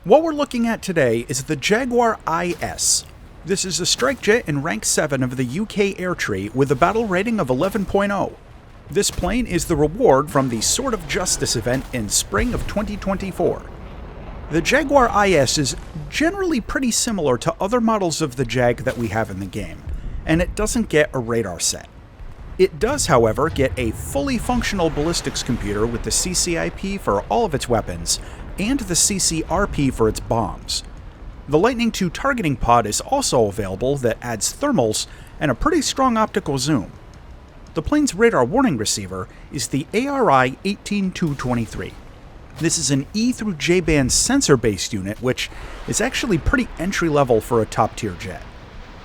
What we're looking at today is the Jaguar IS. This is a strike jet in rank 7 of the UK air tree with a battle rating of 11.0. This plane is the reward from the Sword of Justice event in spring of 2024. The Jaguar IS is generally pretty similar to other models of the Jag that we have in the game, and it doesn't get a radar set. It does, however, get a fully functional ballistics computer with the CCIP for all of its weapons, and the CCRP for its bombs. The Lightning II targeting pod is also available that adds thermals and a pretty strong optical zoom. The plane's radar warning receiver is the ARI 18223. This is an E through J band sensor-based unit, which is actually pretty entry-level for a top-tier jet.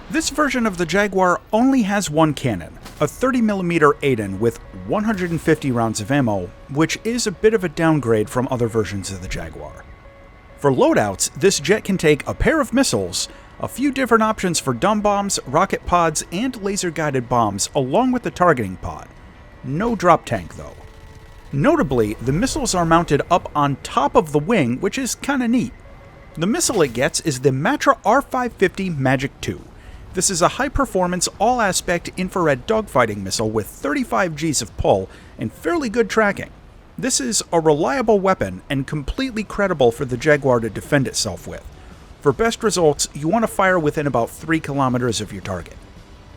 This version of the Jaguar only has one cannon, a 30mm Aiden with 150 rounds of ammo, which is a bit of a downgrade from other versions of the Jaguar. For loadouts, this jet can take a pair of missiles, a few different options for dumb bombs, rocket pods, and laser-guided bombs, along with the targeting pod. No drop tank, though. Notably, the missiles are mounted up on top of the wing, which is kinda neat. The missile it gets is the Matra R550 Magic II. This is a high-performance, all-aspect infrared dogfighting missile with 35 Gs of pull and fairly good tracking. This is a reliable weapon and completely credible for the Jaguar to defend itself with. For best results, you want to fire within about 3 kilometers of your target.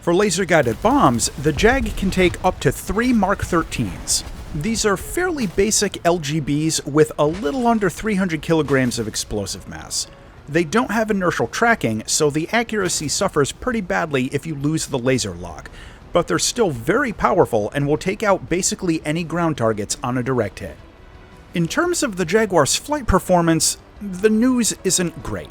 For laser-guided bombs, the Jag can take up to 3 Mark 13s. These are fairly basic LGBs with a little under 300 kilograms of explosive mass. They don't have inertial tracking, so the accuracy suffers pretty badly if you lose the laser lock, but they're still very powerful and will take out basically any ground targets on a direct hit. In terms of the Jaguar's flight performance, the news isn't great.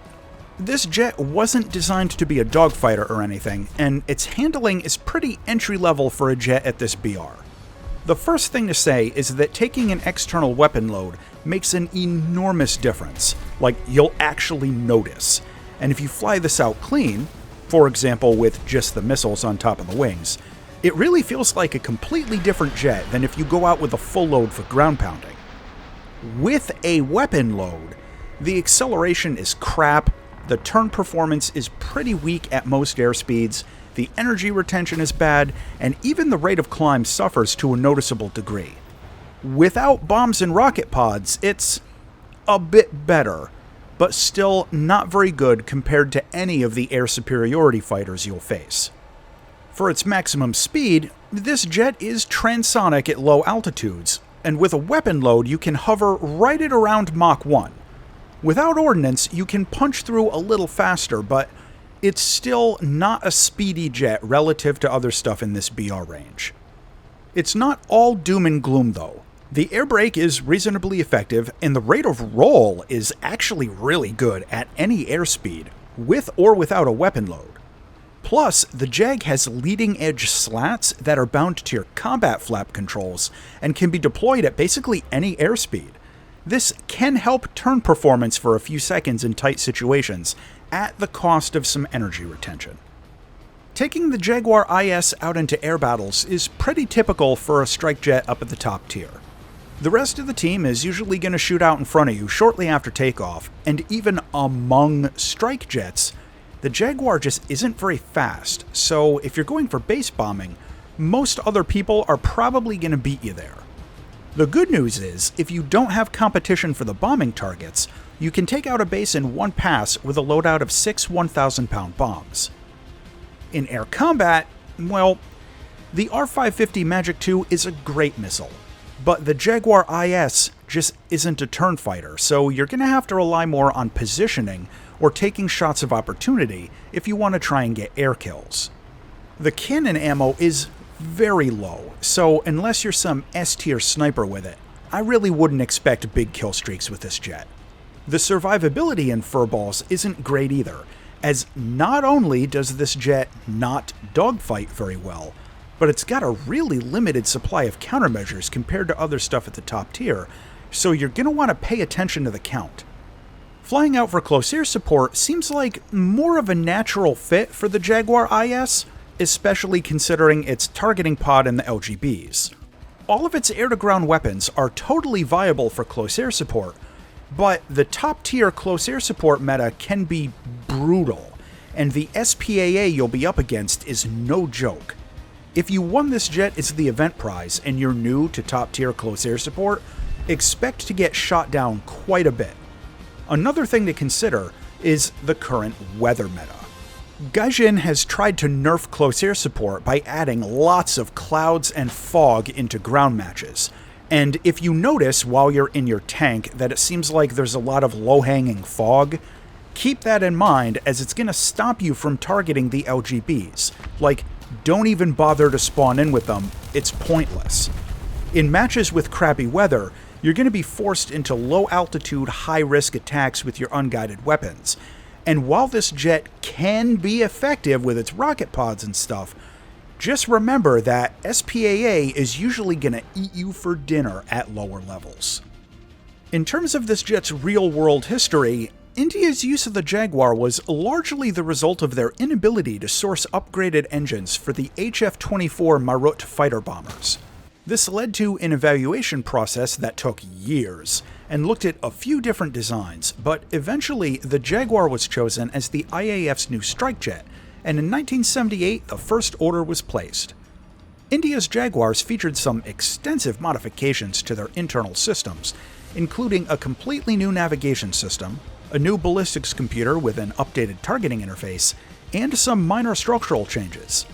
This jet wasn't designed to be a dogfighter or anything, and its handling is pretty entry-level for a jet at this BR. The first thing to say is that taking an external weapon load makes an enormous difference, like you'll actually notice. And if you fly this out clean, for example with just the missiles on top of the wings, it really feels like a completely different jet than if you go out with a full load for ground pounding. With a weapon load, the acceleration is crap, the turn performance is pretty weak at most airspeeds, the energy retention is bad, and even the rate of climb suffers to a noticeable degree. Without bombs and rocket pods, it's a bit better, but still not very good compared to any of the air superiority fighters you'll face. For its maximum speed, this jet is transonic at low altitudes, and with a weapon load you can hover right at around Mach 1. Without ordnance, you can punch through a little faster, but it's still not a speedy jet relative to other stuff in this BR range. It's not all doom and gloom though. The air brake is reasonably effective, and the rate of roll is actually really good at any airspeed, with or without a weapon load. Plus, the Jag has leading-edge slats that are bound to your combat flap controls and can be deployed at basically any airspeed. This can help turn performance for a few seconds in tight situations, at the cost of some energy retention. Taking the Jaguar IS out into air battles is pretty typical for a strike jet up at the top tier. The rest of the team is usually going to shoot out in front of you shortly after takeoff, and even among strike jets, the Jaguar just isn't very fast, so if you're going for base bombing, most other people are probably going to beat you there. The good news is, if you don't have competition for the bombing targets, you can take out a base in one pass with a loadout of 6 1,000-pound bombs. In air combat, well, the R550 Magic II is a great missile, but the Jaguar IS just isn't a turn fighter, so you're going to have to rely more on positioning or taking shots of opportunity if you want to try and get air kills. The cannon ammo is very low, so unless you're some S-tier sniper with it, I really wouldn't expect big kill streaks with this jet. The survivability in furballs isn't great either, as not only does this jet not dogfight very well, but it's got a really limited supply of countermeasures compared to other stuff at the top tier, so you're going to want to pay attention to the count. Flying out for close air support seems like more of a natural fit for the Jaguar IS, especially considering its targeting pod and the LGBs. All of its air-to-ground weapons are totally viable for close air support, But the top tier close air support meta can be brutal, and the SPAA you'll be up against is no joke. If you won this jet as the event prize and you're new to top tier close air support, expect to get shot down quite a bit. Another thing to consider is the current weather meta. Gaijin has tried to nerf close air support by adding lots of clouds and fog into ground matches. And if you notice while you're in your tank that it seems like there's a lot of low-hanging fog, keep that in mind as it's going to stop you from targeting the LGBs. Like, don't even bother to spawn in with them, it's pointless. In matches with crappy weather, you're going to be forced into low-altitude, high-risk attacks with your unguided weapons. And while this jet can be effective with its rocket pods and stuff, just remember that SPAA is usually going to eat you for dinner at lower levels. In terms of this jet's real-world history, India's use of the Jaguar was largely the result of their inability to source upgraded engines for the HF-24 Marut fighter bombers. This led to an evaluation process that took years, and looked at a few different designs, but eventually the Jaguar was chosen as the IAF's new strike jet, and in 1978 the first order was placed. India's Jaguars featured some extensive modifications to their internal systems, including a completely new navigation system, a new ballistics computer with an updated targeting interface, and some minor structural changes.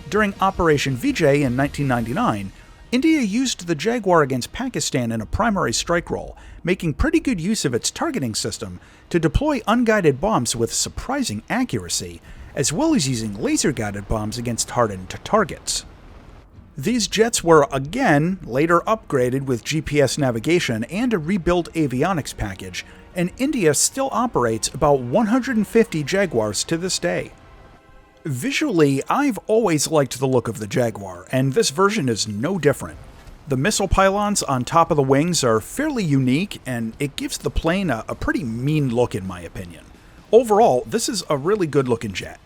During Operation Vijay in 1999, India used the Jaguar against Pakistan in a primary strike role, making pretty good use of its targeting system to deploy unguided bombs with surprising accuracy, as well as using laser-guided bombs against hardened targets. These jets were again later upgraded with GPS navigation and a rebuilt avionics package, and India still operates about 150 Jaguars to this day. Visually, I've always liked the look of the Jaguar, and this version is no different. The missile pylons on top of the wings are fairly unique, and it gives the plane a pretty mean look in my opinion. Overall, this is a really good looking jet.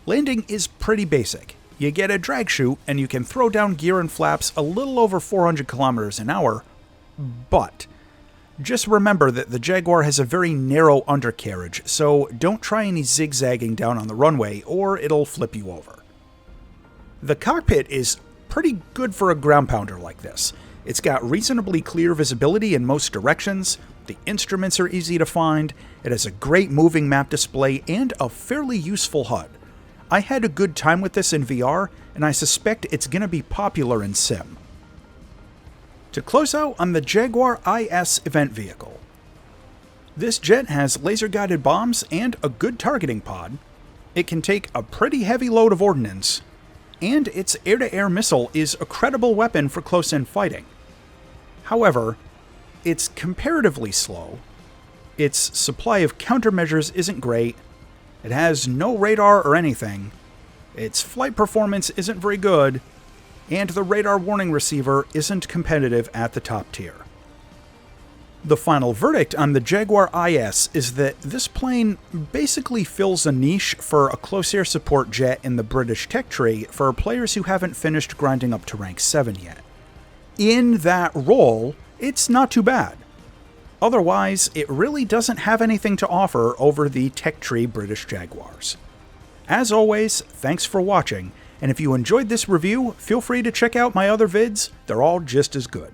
Landing is pretty basic. You get a drag chute, and you can throw down gear and flaps a little over 400 kilometers an hour, but just remember that the Jaguar has a very narrow undercarriage, so don't try any zigzagging down on the runway or it'll flip you over. The cockpit is pretty good for a ground pounder like this. It's got reasonably clear visibility in most directions, the instruments are easy to find, it has a great moving map display, and a fairly useful HUD. I had a good time with this in VR, and I suspect it's going to be popular in Sim. To close out on the Jaguar IS event vehicle. This jet has laser-guided bombs and a good targeting pod. It can take a pretty heavy load of ordnance, and its air-to-air missile is a credible weapon for close-in fighting. However, it's comparatively slow, its supply of countermeasures isn't great, it has no radar or anything, its flight performance isn't very good, and the radar warning receiver isn't competitive at the top tier. The final verdict on the Jaguar IS is that this plane basically fills a niche for a close air support jet in the British tech tree for players who haven't finished grinding up to rank 7 yet. In that role, it's not too bad. Otherwise, it really doesn't have anything to offer over the tech tree British Jaguars. As always, thanks for watching, and if you enjoyed this review, feel free to check out my other vids, they're all just as good.